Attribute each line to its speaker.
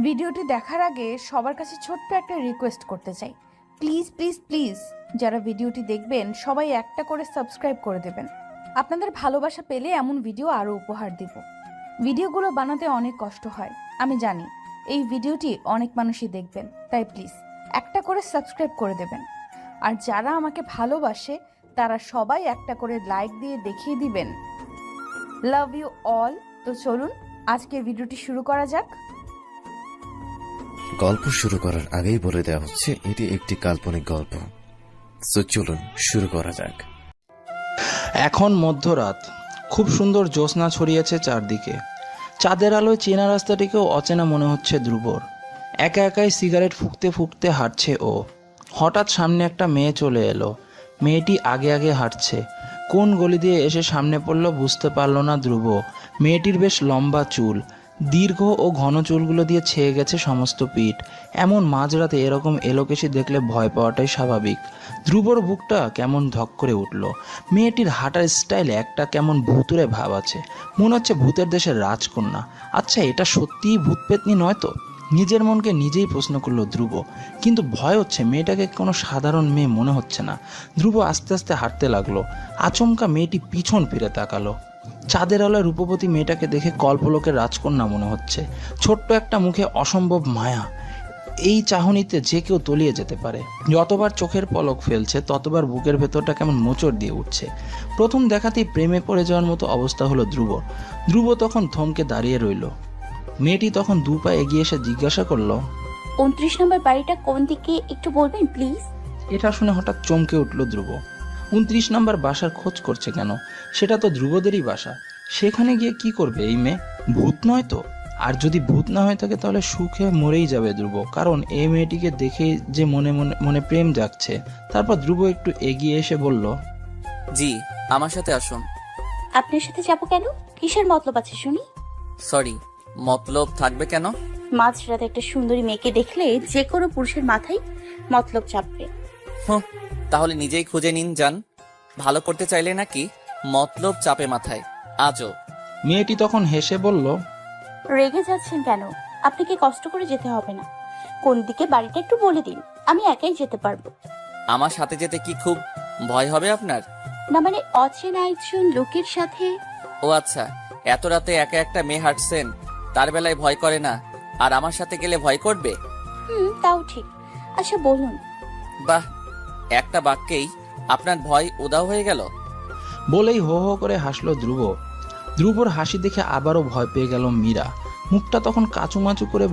Speaker 1: ভিডিওটি দেখার আগে সবার কাছে ছোট্ট একটা রিকোয়েস্ট করতে চাই, প্লিজ প্লিজ প্লিজ যারা ভিডিওটি দেখবেন সবাই একটা করে সাবস্ক্রাইব করে দেবেন। আপনাদের ভালোবাসা পেলে এমন ভিডিও আরও উপহার দিব। ভিডিওগুলো বানাতে অনেক কষ্ট হয়, আমি জানি। এই ভিডিওটি অনেক মানুষই দেখবেন, তাই প্লিজ একটা করে সাবস্ক্রাইব করে দেবেন। আর যারা আমাকে ভালোবাসে তারা সবাই একটা করে লাইক দিয়ে দেখিয়ে দিবেন লাভ ইউ অল। তো চলুন আজকের ভিডিওটি শুরু করা যাক।
Speaker 2: গল্প শুরু করার আগেই বলে দেওয়া হচ্ছে এটি একটি কাল্পনিক গল্প। তো চলুন শুরু করা যাক।
Speaker 3: এখন মধ্যরাত, খুব সুন্দর জ্যোৎস্না ছড়িয়েছে চারদিকে। চাঁদের আলোয় চেনা রাস্তাটিকেও অচেনা মনে হচ্ছে ধ্রুবর। একা একাই সিগারেট ফুঁকতে ফুঁকতে হাঁটছে ও। হঠাৎ সামনে একটা মেয়ে চলে এলো। মেয়েটি আগে আগে হাঁটছে। কোন গলি দিয়ে এসে সামনে পড়ল বুঝতে পারল না ধ্রুব। মেয়েটির বেশ লম্বা চুল, দীর্ঘ ও ঘন চুলগুলো দিয়ে ছেয়ে গেছে সমস্ত পিঠ। এমন মাঝরাতে এরকম এলোকেশি দেখলে ভয় পাওয়াটাই স্বাভাবিক। ধ্রুবর বুকটা কেমন ধক করে উঠল। মেয়েটির হাঁটার স্টাইলে একটা কেমন ভুতুরে ভাব আছে, মনে হচ্ছে ভূতের দেশের রাজকন্যা। আচ্ছা, এটা সত্যিই ভূতপেতনি নয় তো? নিজের মনকে নিজেই প্রশ্ন করলো ধ্রুব। কিন্তু ভয় হচ্ছে, মেয়েটাকে কোনো সাধারণ মেয়ে মনে হচ্ছে না। ধ্রুব আস্তে আস্তে হাঁটতে লাগলো। আচমকা মেয়েটি পিছন ফিরে তাকালো। চাঁদের আলোয় রূপবতী মেয়েটাকে দেখে কল্পলোকের রাজকন্যা মনে হচ্ছে। ছোট্ট একটা মুখে অসম্ভব মায়া। এই চাহনিতে যে কেউ তলিয়ে যেতে পারে। যতবার চোখের পলক ফেলছে ততবার বুকের ভেতরটা কেমন মোচড় দিয়ে উঠছে। প্রথম দেখাতেই প্রেমে পড়ে যাওয়ার মতো অবস্থা হলো ধ্রুব। ধ্রুব তখন থমকে দাঁড়িয়ে রইল। মেয়েটি তখন দু পা এগিয়ে এসে জিজ্ঞাসা করলো,
Speaker 4: 29 নম্বর বাড়িটা কোন দিকে একটু বলবেন প্লিজ?
Speaker 3: এটা শুনে হঠাৎ চমকে উঠল ধ্রুব। 29 নম্বর বাসার খোঁজ করছে কেন? সেটা তো ধ্রুবদেরই বাসা। সেখানে গিয়ে কি করবে এই মেয়ে? ভূত নয় তো? আর যদি ভূত না হয়ে থাকে তাহলে সুখে মরেই যাবে ধ্রুব, কারণ এই মেয়েটিকে দেখে যে মনে মনে মনে প্রেম জাগছে। তারপর ধ্রুব একটু এগিয়ে এসে বলল,
Speaker 5: জি, আমার সাথে আসুন।
Speaker 4: আপনার সাথে যাব কেন? কিসের মতলব আছে শুনি?
Speaker 5: সরি, মতলব থাকবে কেন?
Speaker 4: মাঝরাতে একটা সুন্দরী মেয়েকে দেখলে যে কোনো পুরুষের মাথায় মতলব চাপবে।
Speaker 5: হুঁ, তাহলে নিজেই খুঁজে নিন যান। ভালো করতে চাইলে নাকি মতলব চাপে মাথায়? আজও।
Speaker 3: মেয়েটি তখন হেসে বলল,
Speaker 4: রেগে যাচ্ছেন কেন? আপনাকে কষ্ট করে যেতে হবে না। কোন দিকে বাড়িটা একটু বলে দিন, আমি একাই যেতে পারবো।
Speaker 5: আমার সাথে যেতে কি খুব ভয় হবে আপনার?
Speaker 4: না মানে অচেনা একজন লোকের সাথে।
Speaker 5: ও আচ্ছা, এত রাতে একা একটা মেয়ে হাঁটছেন, তার বেলায় ভয় করে না, আর আমার সাথে গেলে ভয় করবে?
Speaker 4: তাও ঠিক। আচ্ছা বলুন।
Speaker 5: বাহ, একটা বাক্যেই আপনার ভয় উধাও হয়ে গেল।
Speaker 3: বলেই হো হো করে হাসলো ধ্রুব। ধ্রুবর হাসি দেখে আবারও ভয় পেয়ে গেল মীরা। মুখটা তখন কাচুমাচু করে